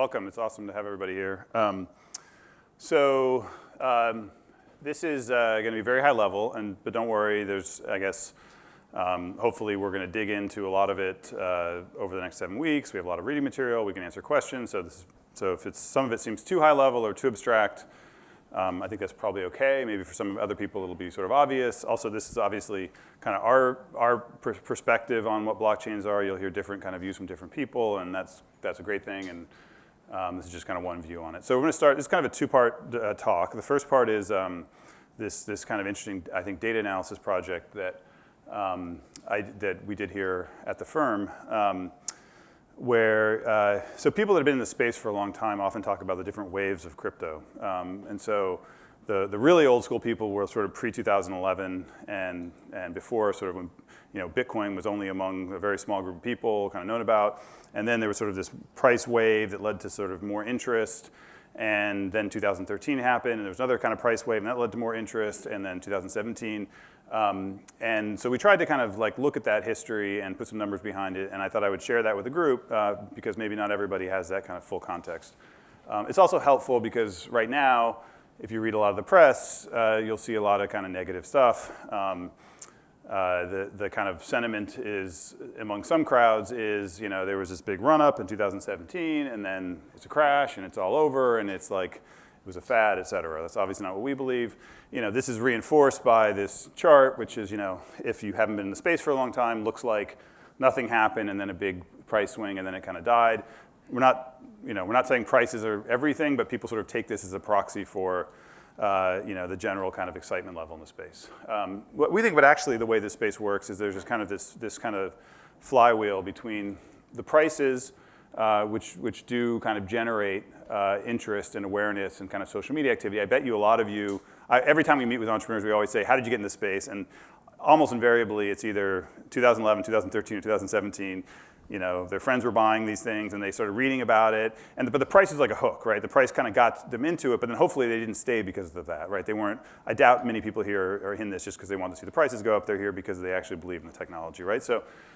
welcome. It's awesome to have everybody here. This is going to be very high level, but don't worry. There's, I guess, hopefully we're going to dig into a lot of it over the next 7 weeks. We have a lot of reading material. We can answer questions. So if some of it seems too high level or too abstract, I think that's probably okay. Maybe for some other people it'll be sort of obvious. Also, this is obviously kind of our perspective on what blockchains are. You'll hear different kind of views from different people, and that's a great thing. And this is just kind of one view on it. So we're going to start. This is kind of a two-part talk. The first part is this kind of interesting, I think, data analysis project that that we did here at the firm. So people that have been in the space for a long time often talk about the different waves of crypto. And so the really old school people were sort of pre-2011 and before, sort of when Bitcoin was only among a very small group of people kind of known about. And then there was sort of this price wave that led to sort of more interest. And then 2013 happened, and there was another kind of price wave, and that led to more interest. And then 2017. And so we tried to kind of like look at that history and put some numbers behind it, and I thought I would share that with the group because maybe not everybody has that kind of full context. It's also helpful because right now, if you read a lot of the press, you'll see a lot of kind of negative stuff. The kind of sentiment is among some crowds is, there was this big run up in 2017, and then it's a crash, and it's all over, and it's like, it was a fad, et cetera. That's obviously not what we believe. This is reinforced by this chart, which is, if you haven't been in the space for a long time, looks like nothing happened and then a big price swing and then it kind of died. We're not saying prices are everything, but people sort of take this as a proxy for, the general kind of excitement level in the space. What we think, but actually the way this space works is there's just kind of this kind of flywheel between the prices, which do kind of generate interest and awareness and kind of social media activity. I bet you a lot of you, every time we meet with entrepreneurs, we always say, how did you get in this space? And almost invariably, it's either 2011, 2013, or 2017. Their friends were buying these things, and they started reading about it. But the price is like a hook, right? The price kind of got them into it, but then hopefully they didn't stay because of that, right? They weren't, I doubt many people here are in this just because they want to see the prices go up. They're here because they actually believe in the technology, right?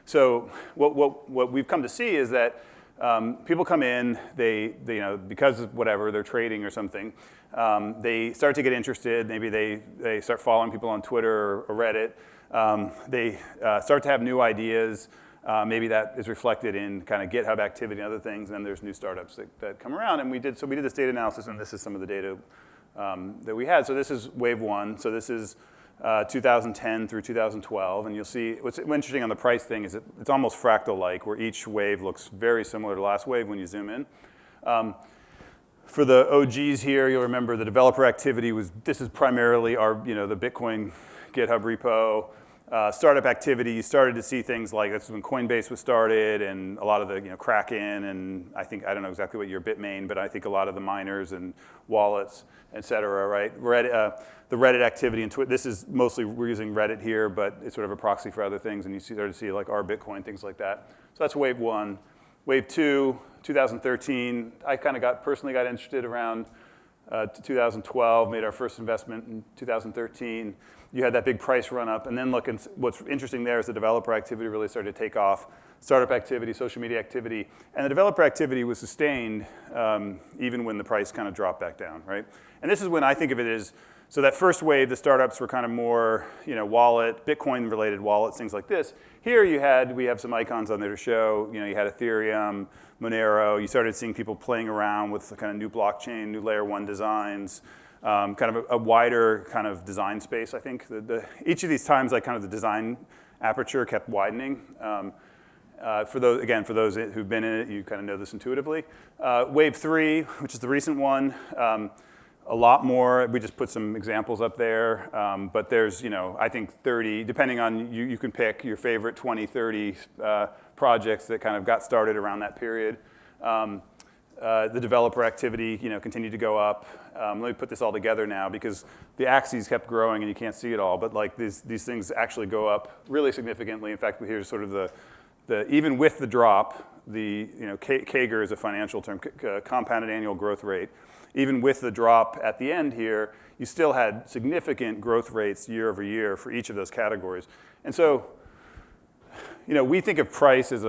So what we've come to see is that people come in, they because of whatever, they're trading or something, they start to get interested. Maybe they start following people on Twitter or Reddit. They start to have new ideas. Maybe that is reflected in kind of GitHub activity and other things. And then there's new startups that come around. And we did this data analysis, and this is some of the data that we had. So this is wave one. So this is 2010 through 2012, and you'll see what's interesting on the price thing is it's almost fractal-like, where each wave looks very similar to the last wave when you zoom in. For the OGs here, you'll remember the developer activity this is primarily the Bitcoin GitHub repo. Startup activity, you started to see things like, that's when Coinbase was started, and a lot of the Kraken, and I don't know exactly what your Bitmain, but I think a lot of the miners and wallets, et cetera, right? The Reddit activity and Twitter, this is mostly, we're using Reddit here, but it's sort of a proxy for other things, and you start to see like our Bitcoin, things like that. So that's wave one. Wave two, 2013, I kind of personally got interested around 2012, made our first investment in 2013. You had that big price run up, and then look, and what's interesting there is the developer activity really started to take off. Startup activity, social media activity, and the developer activity was sustained even when the price kind of dropped back down, right? And this is when I think of it as, so that first wave, the startups were kind of more, wallet, Bitcoin-related wallets, things like this. Here we have some icons on there to show, you had Ethereum, Monero. You started seeing people playing around with the kind of new blockchain, new layer one designs, kind of a wider kind of design space, I think. Each of these times, like kind of the design aperture kept widening. For those who've been in it, you kind of know this intuitively. Wave three, which is the recent one, a lot more. We just put some examples up there, but there's, I think 30, depending on, you can pick your favorite 20, 30 projects that kind of got started around that period. The developer activity, continued to go up. Let me put this all together now because the axes kept growing and you can't see it all, but like these things actually go up really significantly. In fact, here's sort of the even with the drop, the CAGR is a financial term, compounded annual growth rate. Even with the drop at the end here, you still had significant growth rates year over year for each of those categories. And so, we think of price as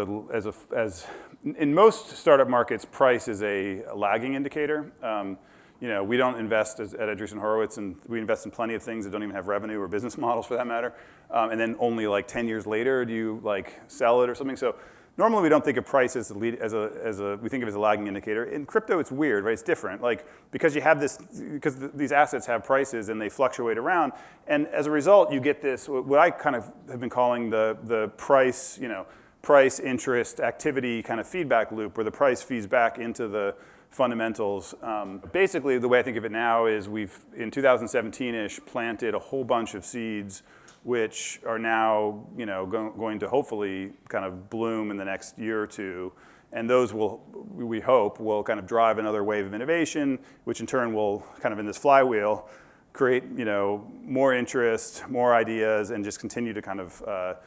in most startup markets, price is a lagging indicator. We don't invest at Andreessen Horowitz, and we invest in plenty of things that don't even have revenue or business models for that matter. And then only like 10 years later do you like sell it or something. So normally we don't think of price as we think of it as a lagging indicator. In crypto, it's weird, right? It's different, like because these assets have prices and they fluctuate around, and as a result, you get this what I kind of have been calling the price, price, interest, activity kind of feedback loop, where the price feeds back into the fundamentals. Basically, the way I think of it now is we've, in 2017-ish, planted a whole bunch of seeds which are now going to hopefully kind of bloom in the next year or two. And those we hope, will kind of drive another wave of innovation, which in turn will kind of in this flywheel create more interest, more ideas, and just continue to kind of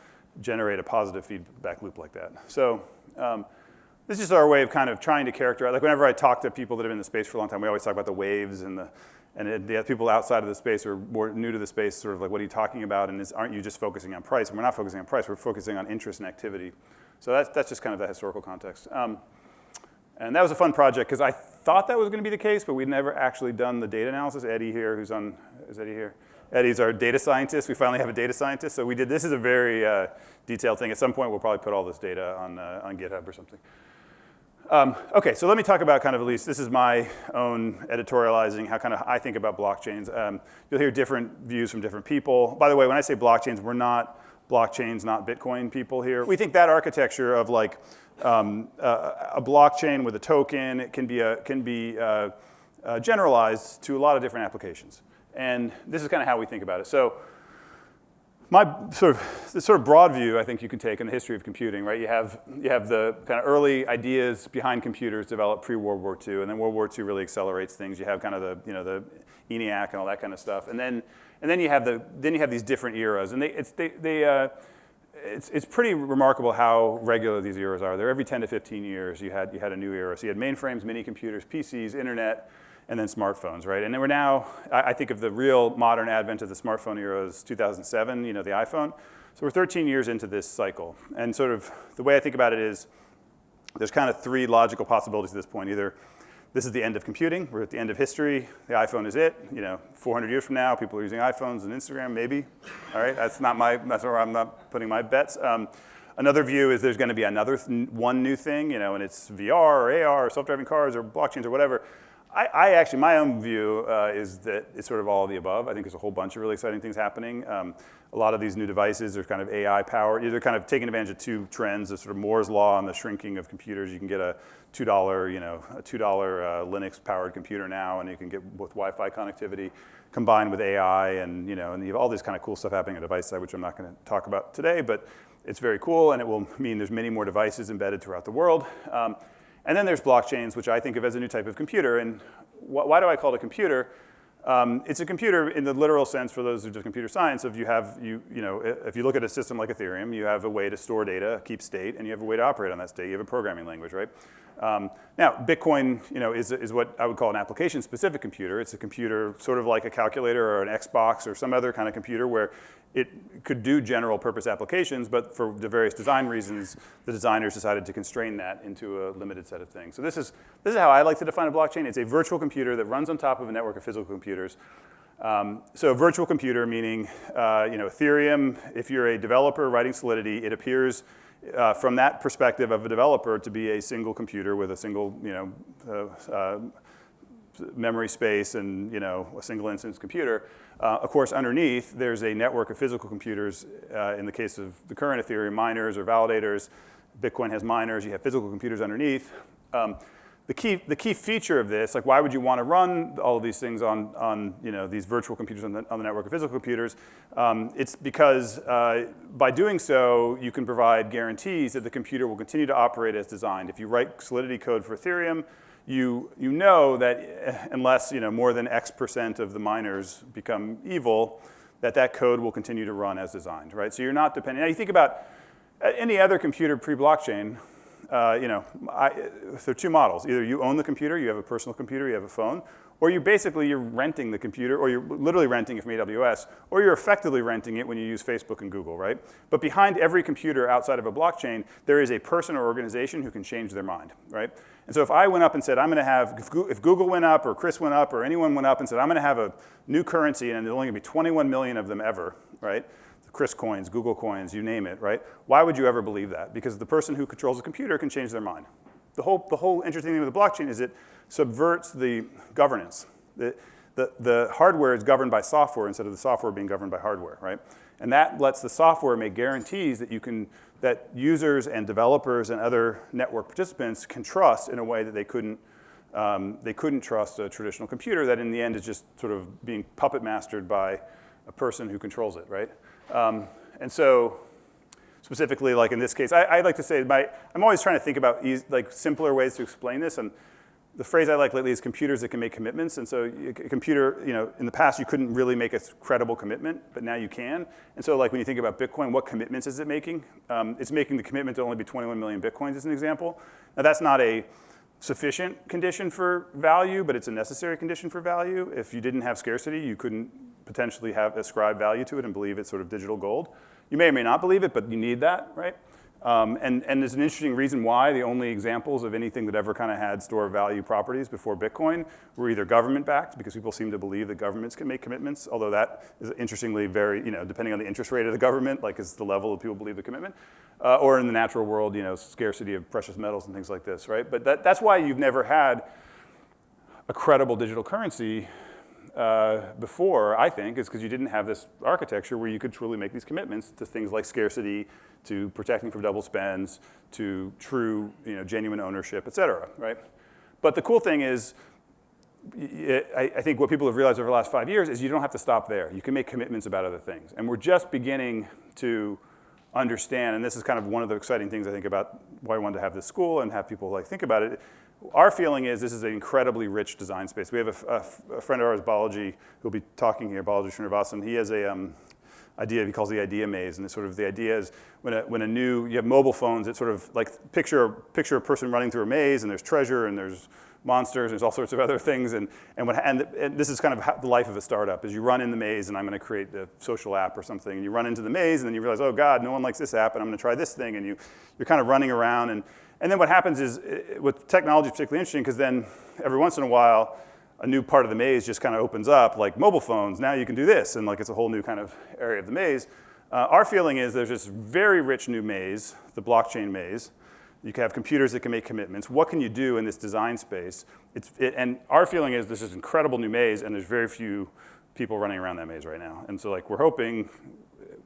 generate a positive feedback loop like that. So this is our way of kind of trying to characterize, like whenever I talk to people that have been in the space for a long time, we always talk about the waves and the people outside of the space or more new to the space sort of like, what are you talking about? And aren't you just focusing on price? And we're not focusing on price, we're focusing on interest and activity. So that's just kind of the historical context. And that was a fun project because I thought that was going to be the case, but we'd never actually done the data analysis. Eddie here, is Eddie here? Eddie's our data scientist. We finally have a data scientist. So this is a very detailed thing. At some point, we'll probably put all this data on GitHub or something. Okay, so let me talk about kind of, at least this is my own editorializing, how kind of I think about blockchains. You'll hear different views from different people. By the way, when I say blockchains, we're not blockchains, not Bitcoin people here. We think that architecture of like a blockchain with a token, it can be generalized to a lot of different applications. And this is kind of how we think about it. So my sort of broad view, I think you can take in the history of computing, right? You have the kind of early ideas behind computers developed pre-World War II, and then World War II really accelerates things. You have kind of the ENIAC and all that kind of stuff, and then you have these different eras, and it's pretty remarkable how regular these eras are. They're every 10 to 15 years. You had a new era. So you had mainframes, mini computers, PCs, internet, and then smartphones, right? And then we're now, I think of the real modern advent of the smartphone era is 2007, the iPhone. So we're 13 years into this cycle. And sort of the way I think about it is there's kind of three logical possibilities at this point. Either this is the end of computing, we're at the end of history, the iPhone is it. 400 years from now, people are using iPhones and Instagram, maybe. All right, that's where I'm not putting my bets. Another view is there's going to be one new thing, and it's VR or AR or self-driving cars or blockchains or whatever. I actually, my own view is that it's sort of all of the above. I think there's a whole bunch of really exciting things happening. A lot of these new devices are kind of AI powered. They're kind of taking advantage of two trends, the sort of Moore's law and the shrinking of computers. You can get a $2, Linux powered computer now, and you can get with Wi-Fi connectivity combined with AI, and you have all this kind of cool stuff happening on the device side, which I'm not going to talk about today, but it's very cool, and it will mean there's many more devices embedded throughout the world. And then there's blockchains, which I think of as a new type of computer. And why do I call it a computer? It's a computer in the literal sense for those who do computer science. If you look at a system like Ethereum, you have a way to store data, keep state, and you have a way to operate on that state. You have a programming language, right? Now, Bitcoin, is what I would call an application-specific computer. It's a computer sort of like a calculator or an Xbox or some other kind of computer where it could do general-purpose applications, but for the various design reasons, the designers decided to constrain that into a limited set of things. So this is how I like to define a blockchain. It's a virtual computer that runs on top of a network of physical computers. So a virtual computer, meaning Ethereum, if you're a developer writing Solidity, it appears from that perspective of a developer to be a single computer with a single memory space and a single instance computer. Of course, underneath, there's a network of physical computers. In the case of the current Ethereum, miners or validators. Bitcoin has miners. You have physical computers underneath. The key feature of this, like why would you want to run all of these things on these virtual computers on the network of physical computers? It's because by doing so, you can provide guarantees that the computer will continue to operate as designed. If you write Solidity code for Ethereum, you know that unless more than X% of the miners become evil, that code will continue to run as designed, right? So you're not depending. Now you think about any other computer pre-blockchain, there are two models. Either you own the computer, you have a personal computer, you have a phone, or you're renting the computer, or you're literally renting it from AWS, or you're effectively renting it when you use Facebook and Google, right? But behind every computer outside of a blockchain, there is a person or organization who can change their mind, right? And so if I went up and said, I'm going to have, if Google went up or Chris went up or anyone went up and said, I'm going to have a new currency and there's only going to be 21 million of them ever, right? Chris coins, Google coins, you name it, right? Why would you ever believe that? Because the person who controls the computer can change their mind. The whole interesting thing with the blockchain is it subverts the governance. The hardware is governed by software instead of the software being governed by hardware, right? And that lets the software make guarantees that users and developers and other network participants can trust in a way that they couldn't trust a traditional computer that in the end is just sort of being puppet mastered by a person who controls it, right? And so specifically, like in this case, I like to say, I'm always trying to think about simpler ways to explain this. And the phrase I like lately is computers that can make commitments. And so a computer, in the past you couldn't really make a credible commitment, but now you can. And so like when you think about Bitcoin, what commitments is it making? It's making the commitment to only be 21 million Bitcoins as an example. Now that's not a sufficient condition for value, but it's a necessary condition for value. If you didn't have scarcity, you couldn't potentially ascribe value to it and believe it's sort of digital gold. You may or may not believe it, but you need that, right? And there's an interesting reason why the only examples of anything that ever kind of had store of value properties before Bitcoin were either government-backed, because people seem to believe that governments can make commitments, although that is interestingly very, depending on the interest rate of the government, like is the level of people believe the commitment, or in the natural world, scarcity of precious metals and things like this, right? But that's why you've never had a credible digital currency before, I think, is because you didn't have this architecture where you could truly make these commitments to things like scarcity, to protecting from double spends, to true, genuine ownership, et cetera, right? But the cool thing is, I think what people have realized over the last 5 years is you don't have to stop there. You can make commitments about other things. And we're just beginning to understand, and this is kind of one of the exciting things I think about why I wanted to have this school and have people think about it. Our feeling is this is an incredibly rich design space. We have a friend of ours, Balaji, who'll be talking here, Balaji Srinivasan. He has a idea he calls the idea maze, and it's sort of the idea is you have mobile phones, it's sort of like picture a person running through a maze, and there's treasure, and there's monsters, and there's all sorts of other things, and this is kind of the life of a startup, is you run in the maze, and I'm going to create the social app or something, and you run into the maze, and then you realize, oh God, no one likes this app, and I'm going to try this thing, and you're kind of running around, and then what happens is, with technology, it's particularly interesting, because then every once in a while, a new part of the maze just kind of opens up, like mobile phones, now you can do this, and it's a whole new kind of area of the maze. Our feeling is there's this very rich new maze, the blockchain maze. You can have computers that can make commitments. What can you do in this design space? And our feeling is there's this incredible new maze, and there's very few people running around that maze right now. And so we're hoping,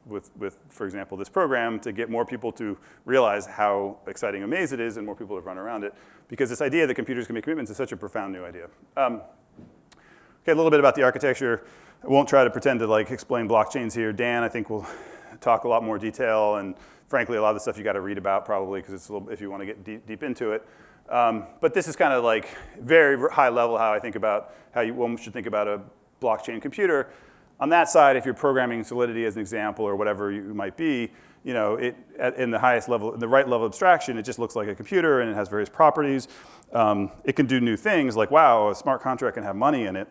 with, for example, this program, to get more people to realize how exciting a maze it is and more people to run around it. Because this idea that computers can make commitments is such a profound new idea. Okay, a little bit about the architecture. I won't try to pretend to explain blockchains here. Dan, I think, will talk a lot more detail, and frankly, a lot of the stuff you got to read about probably, because it's if you want to get deep into it. But this is kind of very high level how I think about how one should think about a blockchain computer. On that side, if you're programming Solidity as an example or whatever you might be, in the highest level, in the right level of abstraction, it just looks like a computer and it has various properties. It can do new things like, wow, a smart contract can have money in it,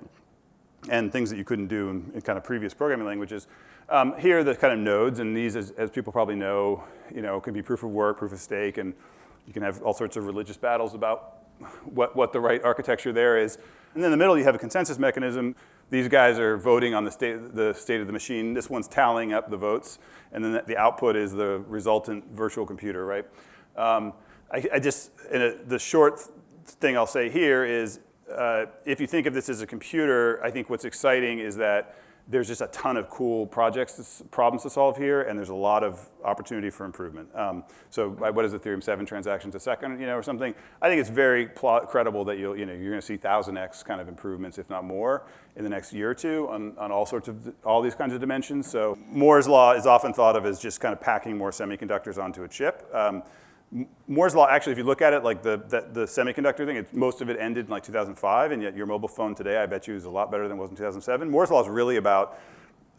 and things that you couldn't do in kind of previous programming languages. Here are the kind of nodes, and these, as people probably know, can be proof of work, proof of stake, and you can have all sorts of religious battles about what the right architecture there is. And then in the middle, you have a consensus mechanism. These guys are voting on the state of the machine. This one's tallying up the votes, and then the output is the resultant virtual computer, right? The short thing I'll say here is, if you think of this as a computer, I think what's exciting is that there's just a ton of cool problems to solve here, and there's a lot of opportunity for improvement. So what is Ethereum 7 transactions a second, or something? I think it's very credible that you're going to see 1000x kind of improvements, if not more, in the next year or two on all these kinds of dimensions. So Moore's law is often thought of as just kind of packing more semiconductors onto a chip. Moore's law, actually, if you look at it, the semiconductor thing, most of it ended in 2005, and yet your mobile phone today, I bet you, is a lot better than it was in 2007. Moore's law is really about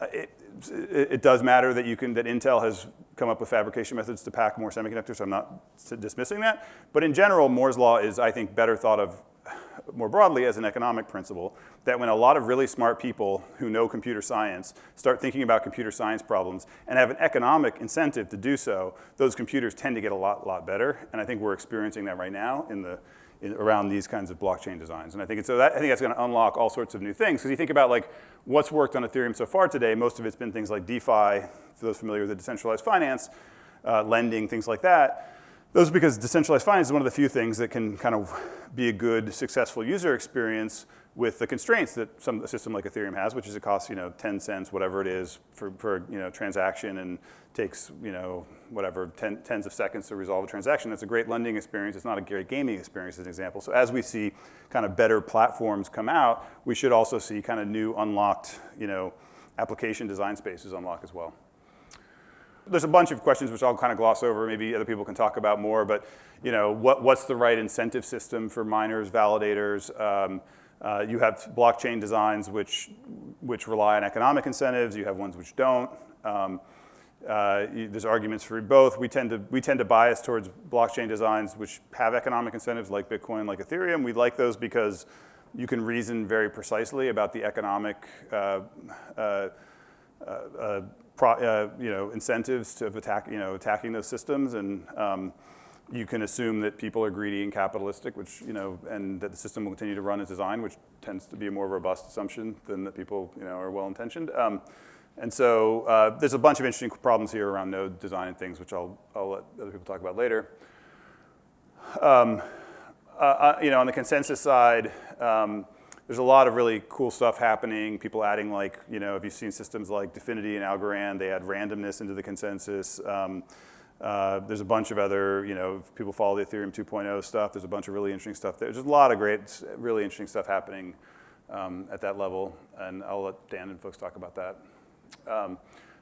It does matter that that Intel has come up with fabrication methods to pack more semiconductors, so I'm not dismissing that. But in general, Moore's law is, I think, better thought of more broadly as an economic principle, that when a lot of really smart people who know computer science start thinking about computer science problems and have an economic incentive to do so, those computers tend to get a lot better. And I think we're experiencing that right now around these kinds of blockchain designs. And I think I think that's going to unlock all sorts of new things. Because you think about like what's worked on Ethereum so far today, most of it's been things like DeFi, for those familiar with the decentralized finance, lending, things like that. Those are because decentralized finance is one of the few things that can kind of be a good, successful user experience with the constraints that a system like Ethereum has, which is it costs 10 cents, whatever it is, for transaction, and takes whatever tens of seconds to resolve a transaction. That's a great lending experience. It's not a great gaming experience, as an example. So as we see kind of better platforms come out, we should also see kind of new unlocked application design spaces unlock as well. There's a bunch of questions which I'll kind of gloss over. Maybe other people can talk about more. But what's the right incentive system for miners, validators? You have blockchain designs which rely on economic incentives. You have ones which don't. There's arguments for both. We tend to bias towards blockchain designs which have economic incentives, like Bitcoin, like Ethereum. We like those because you can reason very precisely about the economic incentives of attacking those systems, and you can assume that people are greedy and capitalistic, and that the system will continue to run as designed, which tends to be a more robust assumption than that people are well-intentioned. And so there's a bunch of interesting problems here around node design and things, which I'll let other people talk about later. On the consensus side, there's a lot of really cool stuff happening. People adding if you've seen systems like Dfinity and Algorand, they add randomness into the consensus. There's a bunch of other, if people follow the Ethereum 2.0 stuff, there's a bunch of really interesting stuff there. There's just a lot of great, really interesting stuff happening at that level, and I'll let Dan and folks talk about that.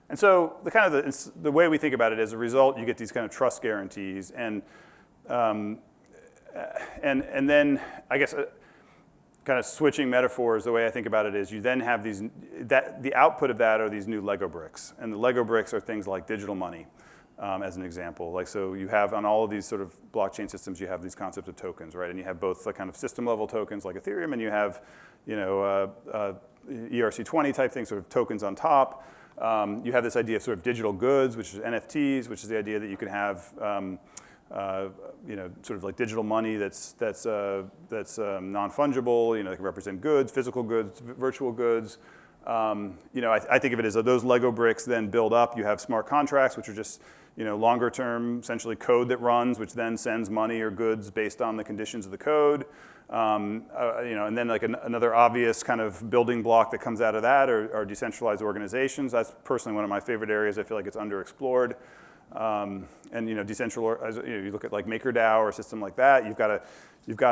And so the way we think about it, as a result, you get these kind of trust guarantees, and then I guess kind of switching metaphors, the way I think about it is you then have the output of that are these new Lego bricks. And the Lego bricks are things like digital money, as an example. So you have on all of these sort of blockchain systems, you have these concepts of tokens, right? And you have both the kind of system level tokens like Ethereum, and you have ERC20 type things, sort of tokens on top. You have this idea of sort of digital goods, which is NFTs, which is the idea that you can have sort of like digital money that's non-fungible. They can represent goods, physical goods, virtual goods. I think of it as those Lego bricks then build up. You have smart contracts, which are just longer term, essentially code that runs, which then sends money or goods based on the conditions of the code. And then another obvious kind of building block that comes out of that are decentralized organizations. That's personally one of my favorite areas. I feel like it's underexplored. And decentralized, you look at like MakerDAO or a system like that. You've got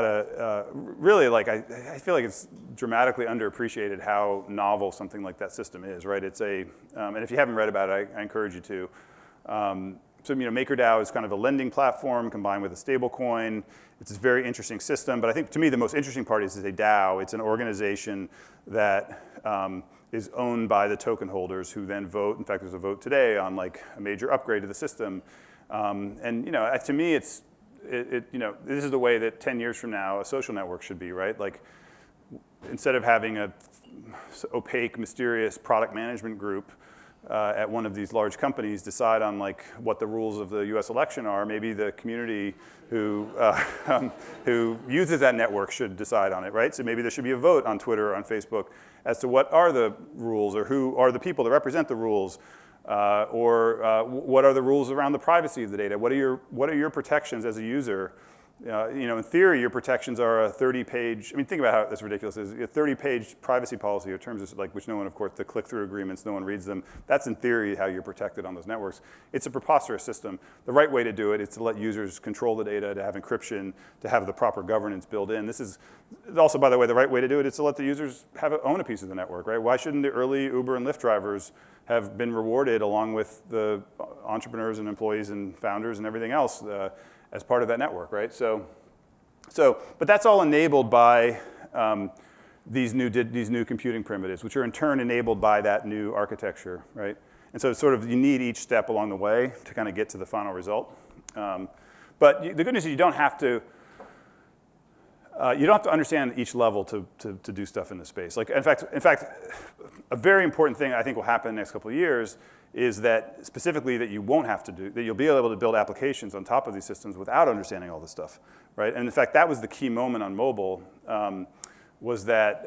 to really I feel like it's dramatically underappreciated how novel something like that system is, right? It's and if you haven't read about it, I encourage you to. So MakerDAO is kind of a lending platform combined with a stable coin. It's a very interesting system, but I think to me the most interesting part is a DAO. It's an organization that is owned by the token holders who then vote. In fact, there's a vote today on like a major upgrade to the system. And to me, this is the way that 10 years from now a social network should be, right? Like instead of having a opaque, mysterious product management group at one of these large companies decide on like what the rules of the U.S. election are, maybe the community who uses that network should decide on it, right? So maybe there should be a vote on Twitter or on Facebook as to what are the rules, or who are the people that represent the rules, or what are the rules around the privacy of the data? What are your protections as a user? In theory, your protections are a 30-page. I mean, think about how that's ridiculous. Is a 30-page privacy policy, or terms of which no one, of course, the click-through agreements, no one reads them. That's in theory how you're protected on those networks. It's a preposterous system. The right way to do it is to let users control the data, to have encryption, to have the proper governance built in. This is also, by the way, the right way to do it is to let the users own a piece of the network, right? Why shouldn't the early Uber and Lyft drivers have been rewarded along with the entrepreneurs and employees and founders and everything else as part of that network, right? But that's all enabled by these new computing primitives, which are in turn enabled by that new architecture, right? And so it's sort of, you need each step along the way to kind of get to the final result. But the good news is you don't have to understand each level to do stuff in this space. Like, in fact, a very important thing I think will happen in the next couple of years is that specifically that you won't have to do, that you'll be able to build applications on top of these systems without understanding all this stuff, right? And in fact, that was the key moment on mobile, was that,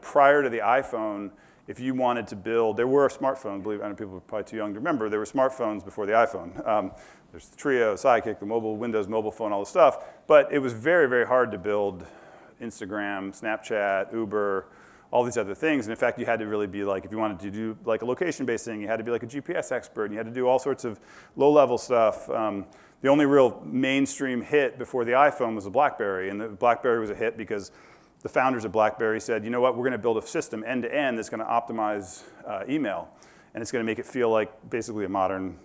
prior to the iPhone, if you wanted to build, there were smartphones, I know people are probably too young to remember, there were smartphones before the iPhone. There's the Trio, Sidekick, the Windows mobile phone, all this stuff. But it was very, very hard to build Instagram, Snapchat, Uber, all these other things. And in fact, you had to really be like, if you wanted to do like a location-based thing, you had to be like a GPS expert, and you had to do all sorts of low-level stuff. The only real mainstream hit before the iPhone was the BlackBerry. And the BlackBerry was a hit because the founders of BlackBerry said, you know what, we're going to build a system end-to-end that's going to optimize email. And it's going to make it feel like basically a modern,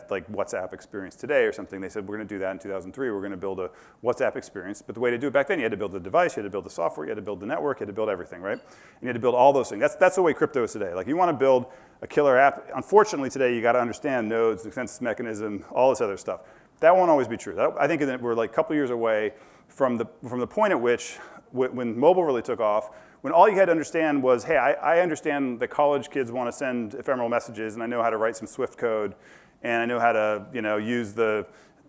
like WhatsApp experience today or something. They said, we're going to do that in 2003. We're going to build a WhatsApp experience. But the way to do it back then, you had to build the device, you had to build the software, you had to build the network, you had to build everything, right? And you had to build all those things. That's the way crypto is today. Like, you want to build a killer app. Unfortunately, today, you got to understand nodes, the consensus mechanism, all this other stuff. That won't always be true. I think that we're like a couple years away from the point at which, when mobile really took off, when all you had to understand was, hey, I understand that college kids want to send ephemeral messages, and I know how to write some Swift code, and I know how to use the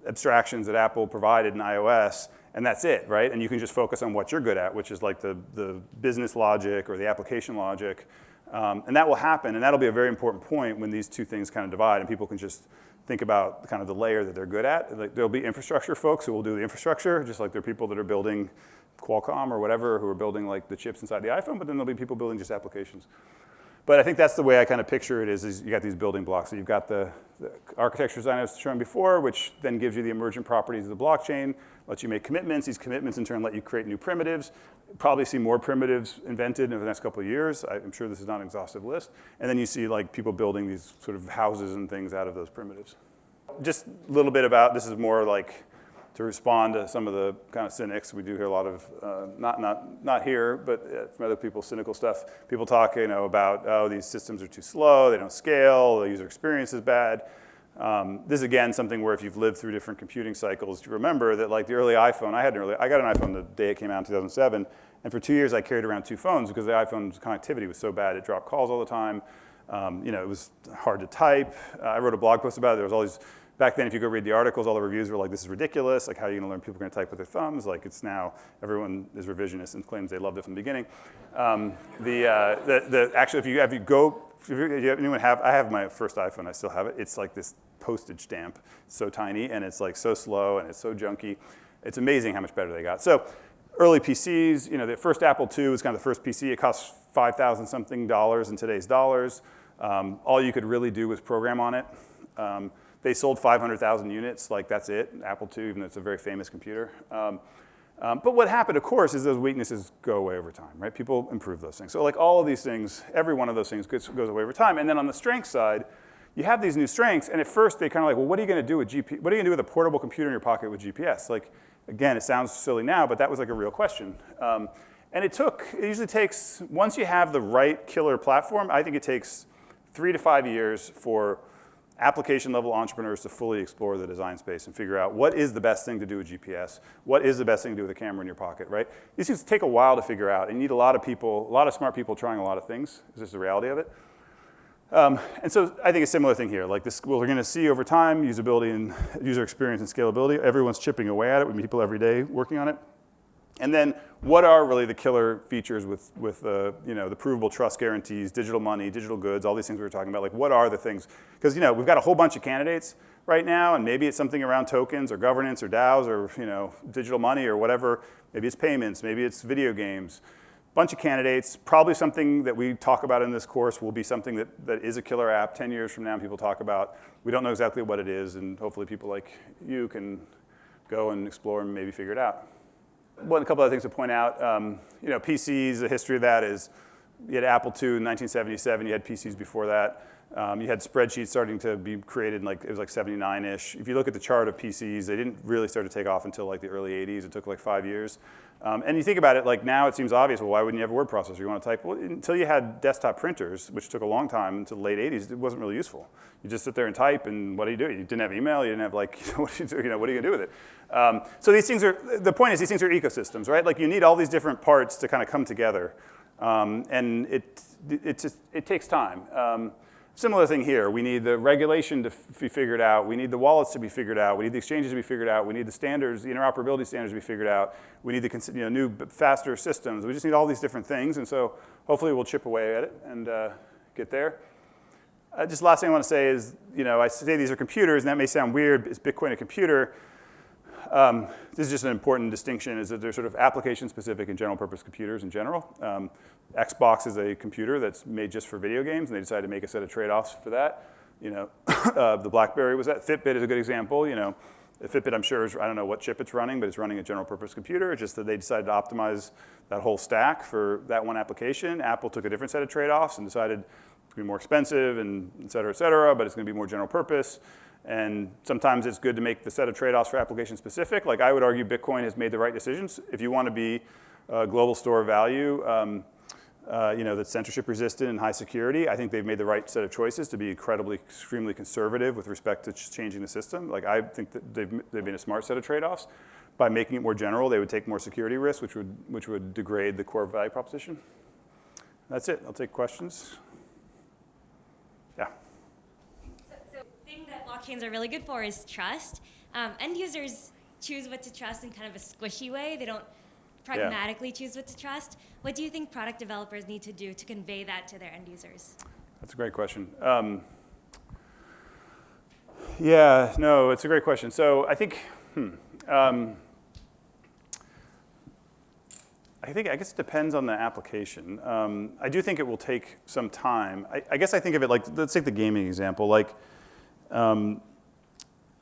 abstractions that Apple provided in iOS, and that's it, right? And you can just focus on what you're good at, which is like the business logic or the application logic. And that will happen, and that'll be a very important point when these two things kind of divide, and people can just think about kind of the layer that they're good at. Like, there'll be infrastructure folks who will do the infrastructure, just like there are people that are building Qualcomm or whatever, who are building like the chips inside the iPhone, but then there'll be people building just applications. But I think that's the way I kind of picture it is you got these building blocks. So you've got the architecture design I was showing before, which then gives you the emergent properties of the blockchain, lets you make commitments. These commitments in turn let you create new primitives. Probably see more primitives invented over the next couple of years. I'm sure this is not an exhaustive list. And then you see like people building these sort of houses and things out of those primitives. Just a little bit about, this is more like to respond to some of the kind of cynics. We do hear a lot of, not here, but from other people, cynical stuff. People talk, about, oh, these systems are too slow, they don't scale, the user experience is bad. This is, again, something where if you've lived through different computing cycles, you remember that like the early iPhone, I got an iPhone the day it came out in 2007, and for 2 years I carried around two phones because the iPhone's connectivity was so bad, it dropped calls all the time. It was hard to type. I wrote a blog post about it. There was all these, back then, if you go read the articles, all the reviews were like, this is ridiculous. Like, how are you going to learn people are going to type with their thumbs? Like, it's now, everyone is revisionist and claims they loved it from the beginning. Actually, if you anyone have, I have my first iPhone, I still have it. It's like this postage stamp. It's so tiny, and it's like so slow, and it's so junky. It's amazing how much better they got. So early PCs, the first Apple II was kind of the first PC. It cost $5,000 something in today's dollars. All you could really do was program on it. They sold 500,000 units, like that's it, Apple II, even though it's a very famous computer. But what happened, of course, is those weaknesses go away over time, right? People improve those things. So like all of these things, every one of those things goes away over time. And then on the strength side, you have these new strengths, and at first they kind of like, well, what are you going to do with GPS? What are you going to do with a portable computer in your pocket with GPS? Like, again, it sounds silly now, but that was like a real question. And it usually takes, once you have the right killer platform, I think it takes 3 to 5 years for application-level entrepreneurs to fully explore the design space and figure out what is the best thing to do with GPS, what is the best thing to do with a camera in your pocket, right? These things take a while to figure out, and you need a lot of people, a lot of smart people trying a lot of things. Is this the reality of it? And so I think a similar thing here. Like this, we're going to see over time usability and user experience and scalability. Everyone's chipping away at it. We meet people every day working on it. And then what are really the killer features with the provable trust guarantees, digital money, digital goods, all these things we were talking about? Like, what are the things? Because we've got a whole bunch of candidates right now, and maybe it's something around tokens or governance or DAOs or digital money or whatever. Maybe it's payments. Maybe it's video games. Bunch of candidates. Probably something that we talk about in this course will be something that is a killer app 10 years from now. People talk about. We don't know exactly what it is, and hopefully people like you can go and explore and maybe figure it out. A couple other things to point out. PCs, the history of that is you had Apple II in 1977, you had PCs before that. You had spreadsheets starting to be created, like it was like 79-ish. If you look at the chart of PCs, they didn't really start to take off until like the early 80s. It took like 5 years. And you think about it, like now it seems obvious, well, why wouldn't you have a word processor? You want to type? Well, until you had desktop printers, which took a long time, until the late 80s, it wasn't really useful. You just sit there and type, and what do? You didn't have email, you didn't have like, what are you going to do with it? So these things are, the point is these things are ecosystems, right? Like you need all these different parts to kind of come together. And it takes time. Similar thing here. We need the regulation to be figured out. We need the wallets to be figured out. We need the exchanges to be figured out. We need the standards, the interoperability standards to be figured out. We need the new, faster systems. We just need all these different things. And so hopefully we'll chip away at it and get there. Just last thing I want to say is, I say these are computers, and that may sound weird. Is Bitcoin a computer? This is just an important distinction, is that they're sort of application-specific and general-purpose computers in general. Xbox is a computer that's made just for video games, and they decided to make a set of trade-offs for that. The BlackBerry was that. Fitbit is a good example. The Fitbit, I'm sure, I don't know what chip it's running, but it's running a general-purpose computer. It's just that they decided to optimize that whole stack for that one application. Apple took a different set of trade-offs and decided it's going to be more expensive, and et cetera, but it's going to be more general-purpose. And sometimes it's good to make the set of trade-offs for application-specific. Like I would argue Bitcoin has made the right decisions. If you want to be a global store of value, that's censorship-resistant and high security, I think they've made the right set of choices to be extremely conservative with respect to changing the system. Like I think that they've made a smart set of trade-offs. By making it more general, they would take more security risks, which would degrade the core value proposition. That's it. I'll take questions. Yeah. So the thing that blockchains are really good for is trust. End users choose what to trust in kind of a squishy way. They don't pragmatically choose what to trust. What do you think product developers need to do to convey that to their end users? That's a great question. It's a great question. So I think, I guess it depends on the application. I do think it will take some time. I guess I think of it like, let's take the gaming example. Like,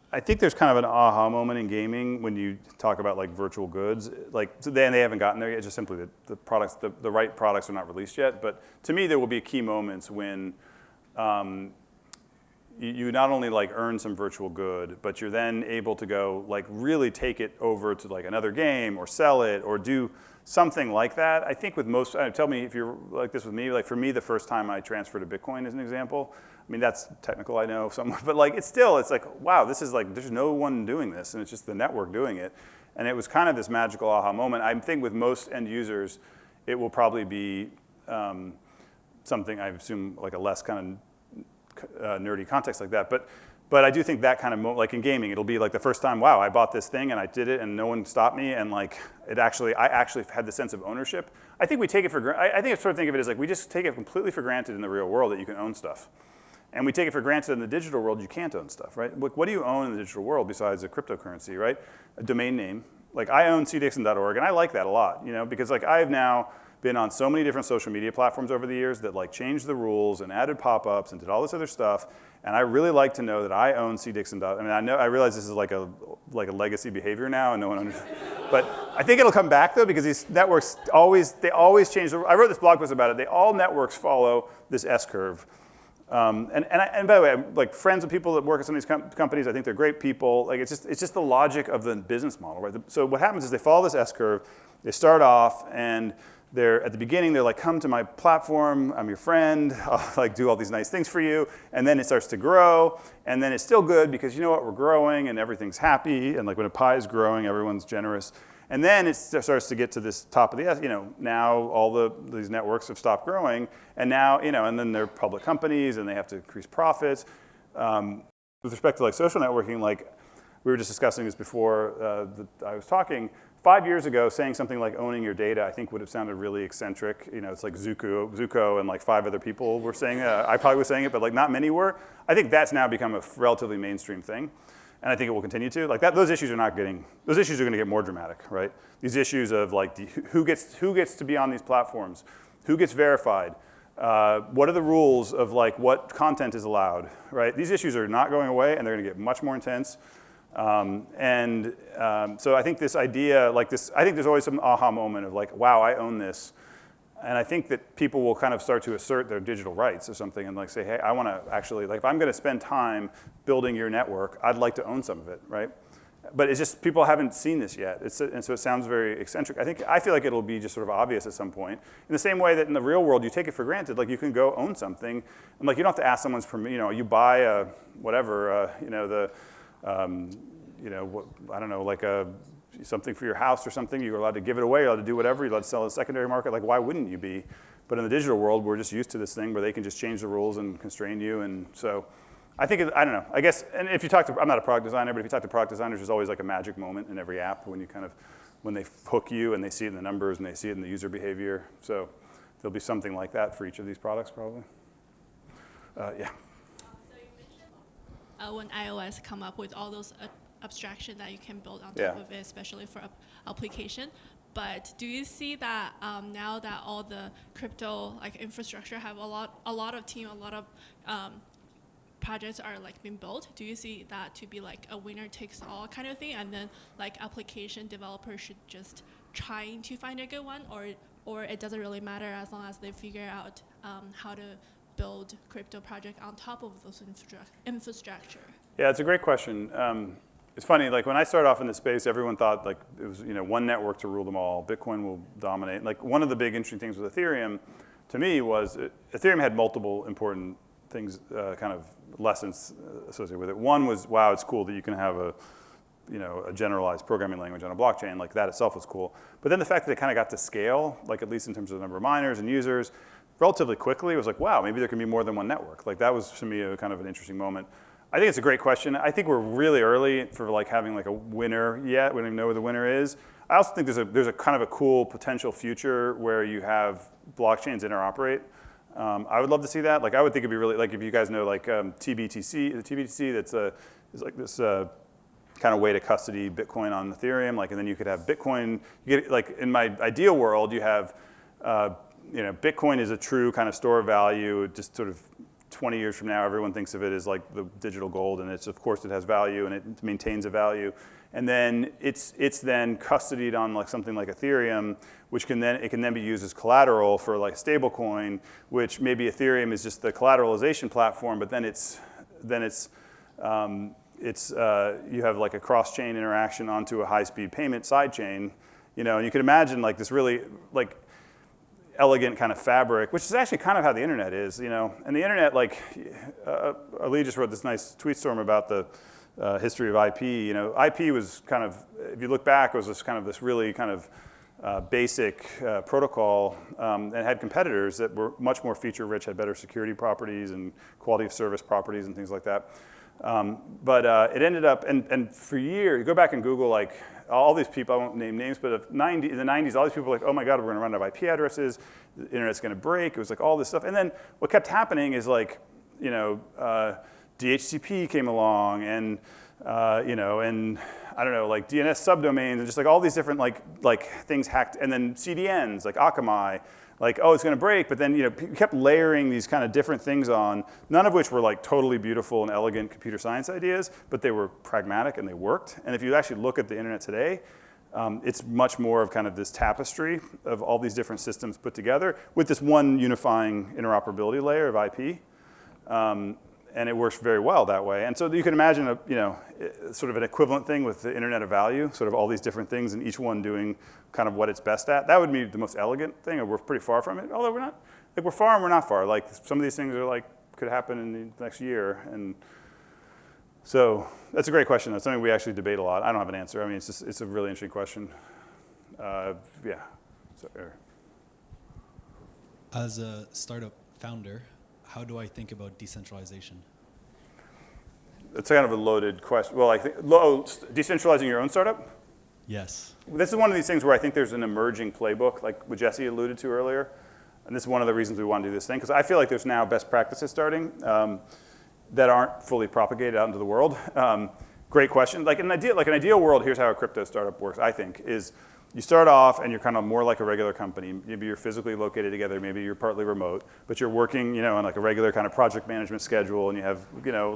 I think there's kind of an aha moment in gaming when you talk about like virtual goods. Like, so they haven't gotten there yet. Just simply the products, the right products are not released yet. But to me, there will be key moments when you not only like earn some virtual good, but you're then able to go like really take it over to like another game or sell it or do something like that. I think with most, tell me if you're like this with me, like for me, the first time I transferred to Bitcoin as an example, I mean, that's technical, I know, but like it's like, wow, this is like, there's no one doing this, and it's just the network doing it. And it was kind of this magical aha moment. I think with most end users, it will probably be something, I assume, like a less kind of nerdy context like that. But I do think that kind of, like in gaming, it'll be like the first time, wow, I bought this thing and I did it and no one stopped me, and like I actually had the sense of ownership. I think we take it for granted. I think I sort of think of it as like we just take it completely for granted in the real world that you can own stuff. And we take it for granted in the digital world you can't own stuff, right? What do you own in the digital world besides a cryptocurrency, right? A domain name. Like I own cdixon.org, and I like that a lot, because like I've now been on so many different social media platforms over the years that like changed the rules and added pop-ups and did all this other stuff. And I really like to know that I own cdixon.org. I mean, I realize this is like a legacy behavior now, and no one understands. But I think it'll come back though, because these networks always change. I wrote this blog post about it. All networks follow this S-curve. And by the way, I'm like friends with people that work at some of these companies. I think they're great people. Like it's just the logic of the business model, right? So what happens is they follow this S-curve. They start off, and they're at the beginning. They're like, "Come to my platform. I'm your friend. I'll like do all these nice things for you." And then it starts to grow, and then it's still good because you know what? We're growing, and everything's happy. And like when a pie is growing, everyone's generous. And then it starts to get to this top of the S. Now all these networks have stopped growing, and now and then they're public companies, and they have to increase profits. With respect to like social networking, like we were just discussing this before I was talking. 5 years ago, saying something like owning your data, I think would have sounded really eccentric. It's like Zuko and like 5 other people were saying it. I probably was saying it, but like not many were. I think that's now become a relatively mainstream thing. And I think it will continue to. Like those issues are going to get more dramatic, right? These issues of like who gets to be on these platforms, who gets verified, what are the rules of like what content is allowed, right? These issues are not going away, and they're going to get much more intense. So I think this idea, like this, I think there's always some aha moment of like, wow, I own this. And I think that people will kind of start to assert their digital rights or something and like say, hey, I want to actually, like if I'm going to spend time building your network, I'd like to own some of it, right? But it's just people haven't seen this yet. And so it sounds very eccentric. I feel like it'll be just sort of obvious at some point. In the same way that in the real world, you take it for granted. Like you can go own something. And like you don't have to ask someone's permission. You know, you buy a, whatever, you know, I don't know, like something for your house or something. You're allowed to give it away. You're allowed to do whatever. You're allowed to sell it at the secondary market. Like why wouldn't you be? But in the digital world, we're just used to this thing where they can just change the rules and constrain you. And so I think, I don't know, I guess, and if you talk to, I'm not a product designer, but if you talk to product designers, there's always like a magic moment in every app when you kind of, when they hook you and they see it in the numbers and they see it in the user behavior. So there'll be something like that for each of these products probably. Yeah. So you mentioned when iOS come up with all those abstraction that you can build on top of it, especially for application. But do you see that now that all the crypto like infrastructure have a lot of team, a lot of projects are like being built, do you see that to be like a winner takes all kind of thing, and then like application developers should just trying to find a good one, or it doesn't really matter as long as they figure out how to build crypto project on top of those infrastructure? Yeah, it's a great question. It's funny, like when I started off in this space, everyone thought like it was one network to rule them all. Bitcoin will dominate. Like one of the big interesting things with Ethereum, to me, was Ethereum had multiple important things, kind of lessons associated with it. One was, wow, it's cool that you can have a generalized programming language on a blockchain. Like that itself was cool. But then the fact that it kind of got to scale, like at least in terms of the number of miners and users, relatively quickly, it was like, wow, maybe there can be more than one network. Like that was to me a kind of an interesting moment. I think it's a great question. I think we're really early for like having like a winner yet. We don't even know who the winner is. I also think there's a kind of a cool potential future where you have blockchains interoperate. I would love to see that. Like I would think it'd be really, like if you guys know like TBTC, the TBTC is like this kind of way to custody Bitcoin on Ethereum. Like, and then you could have Bitcoin, you get, like in my ideal world, you have, Bitcoin is a true kind of store of value, just sort of 20 years from now, everyone thinks of it as like the digital gold, and of course it has value and it maintains a value. And then it's then custodied on like something like Ethereum, which can then be used as collateral for like stablecoin, which maybe Ethereum is just the collateralization platform, but then you have like a cross-chain interaction onto a high-speed payment sidechain, and you can imagine like this really like elegant kind of fabric, which is actually kind of how the internet is, And the internet, like, Ali just wrote this nice tweet storm about the history of IP. IP was kind of, if you look back, it was this kind of this really kind of basic protocol and had competitors that were much more feature-rich, had better security properties and quality of service properties and things like that. But it ended up, and for years, you go back and Google, like, all these people, I won't name names, but in the 90s, all these people were like, oh my God, we're gonna run out of IP addresses, the internet's gonna break, it was like all this stuff. And then what kept happening is like, DHCP came along and, and I don't know, like DNS subdomains and just like all these different like things hacked, and then CDNs, like Akamai, like, oh, it's gonna break, but then, you kept layering these kind of different things on, none of which were like totally beautiful and elegant computer science ideas, but they were pragmatic and they worked. And if you actually look at the internet today, it's much more of kind of this tapestry of all these different systems put together with this one unifying interoperability layer of IP. And it works very well that way. And so you can imagine sort of an equivalent thing with the Internet of Value, sort of all these different things and each one doing kind of what it's best at. That would be the most elegant thing, and we're pretty far from it. Although we're not, like we're far and we're not far. Like some of these things are like, could happen in the next year. And so that's a great question. That's something we actually debate a lot. I don't have an answer. I mean, it's a really interesting question. Yeah. So, as a startup founder, how do I think about decentralization? It's kind of a loaded question. Well, I think decentralizing your own startup? Yes. This is one of these things where I think there's an emerging playbook, like what Jesse alluded to earlier. And this is one of the reasons we want to do this thing, because I feel like there's now best practices starting that aren't fully propagated out into the world. Great question. Like an ideal world, here's how a crypto startup works, I think, is you start off and you're kind of more like a regular company. Maybe you're physically located together, maybe you're partly remote, but you're working, on like a regular kind of project management schedule, and you have,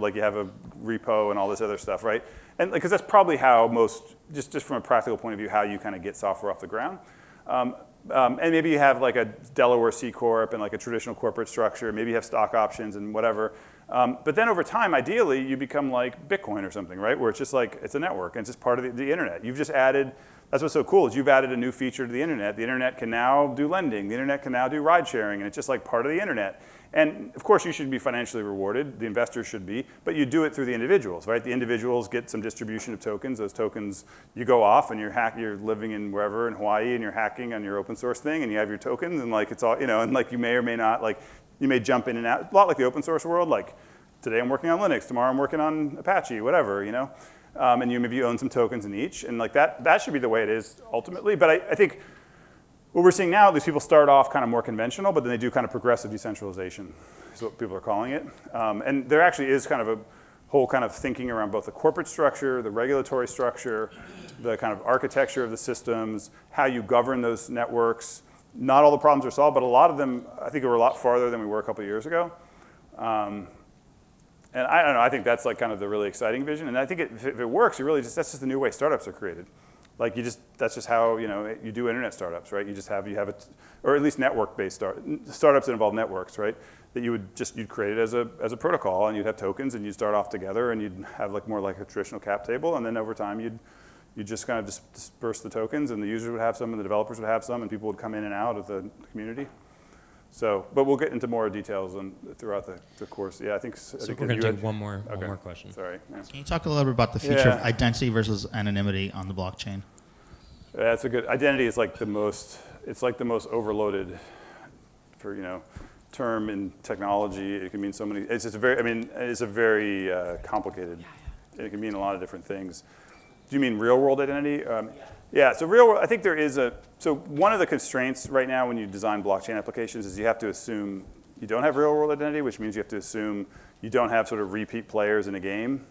like you have a repo and all this other stuff, right? And because that's probably how most, just from a practical point of view, how you kind of get software off the ground. And maybe you have like a Delaware C Corp and like a traditional corporate structure. Maybe you have stock options and whatever. But then over time, ideally, you become like Bitcoin or something, right? Where it's just like, it's a network and it's just part of the internet. You've just added, that's what's so cool, is you've added a new feature to the internet. The internet can now do lending. The internet can now do ride sharing, and it's just like part of the internet. And of course, you should be financially rewarded. The investors should be, but you do it through the individuals, right? The individuals get some distribution of tokens. Those tokens, you go off and you're living in wherever in Hawaii and you're hacking on your open source thing and you have your tokens and like it's all, and like you may or may not, like you may jump in and out, a lot like the open source world, like today I'm working on Linux, tomorrow I'm working on Apache, whatever, and you maybe own some tokens in each, and like that should be the way it is ultimately. But I think what we're seeing now, these people start off kind of more conventional, but then they do kind of progressive decentralization, is what people are calling it. And there actually is kind of a whole kind of thinking around both the corporate structure, the regulatory structure, the kind of architecture of the systems, how you govern those networks. Not all the problems are solved, but a lot of them, I think, are a lot farther than we were a couple of years ago. And I don't know, I think that's like kind of the really exciting vision. And I think if it works, that's just the new way startups are created. Like that's just how you do internet startups, right? You have it, or at least network-based startups that involve networks, right? That you'd create it as a protocol, and you'd have tokens, and you'd start off together, and you'd have like more like a traditional cap table, and then over time you'd just kind of disperse the tokens, and the users would have some, and the developers would have some, and people would come in and out of the community. So, but we'll get into more details throughout the course. Yeah, I think we're going to take one more question. Sorry. Yeah. Can you talk a little bit about the future of identity versus anonymity on the blockchain? That's a good. Identity is like the most. It's like the most overloaded, term in technology. It can mean so many. It's just it's a very complicated. It can mean a lot of different things. Do you mean real world identity? Yeah, so real world, I think there is so one of the constraints right now when you design blockchain applications is you have to assume you don't have real world identity, which means you have to assume you don't have sort of repeat players in a game.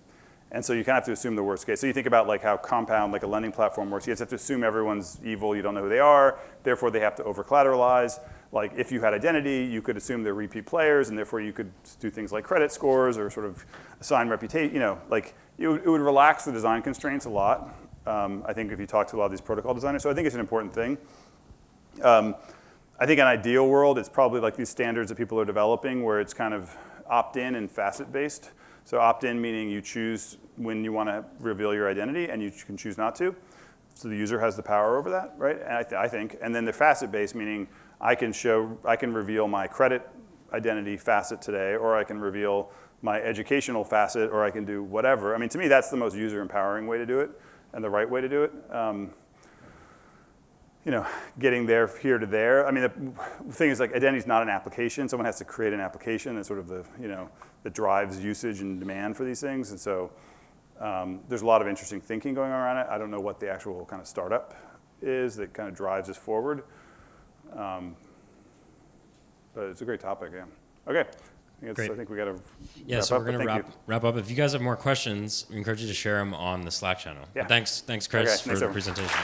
And so you kind of have to assume the worst case. So you think about like how Compound, like a lending platform works. You just have to assume everyone's evil, you don't know who they are, therefore they have to over-collateralize. Like if you had identity, you could assume they're repeat players, and therefore you could do things like credit scores or sort of assign reputation, like it would relax the design constraints a lot. I think if you talk to a lot of these protocol designers, so I think it's an important thing. I think in an ideal world, it's probably like these standards that people are developing where it's kind of opt-in and facet-based. So opt-in meaning you choose when you want to reveal your identity, and you can choose not to. So the user has the power over that, right? And I think. And then the facet-based meaning I can reveal my credit identity facet today, or I can reveal my educational facet, or I can do whatever. I mean, to me, that's the most user-empowering way to do it, and the right way to do it. Getting here to there. I mean, the thing is, like, identity is not an application. Someone has to create an application that's sort of that drives usage and demand for these things. And so there's a lot of interesting thinking going on around it. I don't know what the actual kind of startup is that kind of drives us forward. But it's a great topic, yeah. Okay. Great. I think we got to Yeah, so we're going to wrap up. If you guys have more questions, we encourage you to share them on the Slack channel. Yeah. But thanks, Chris, for the presentation.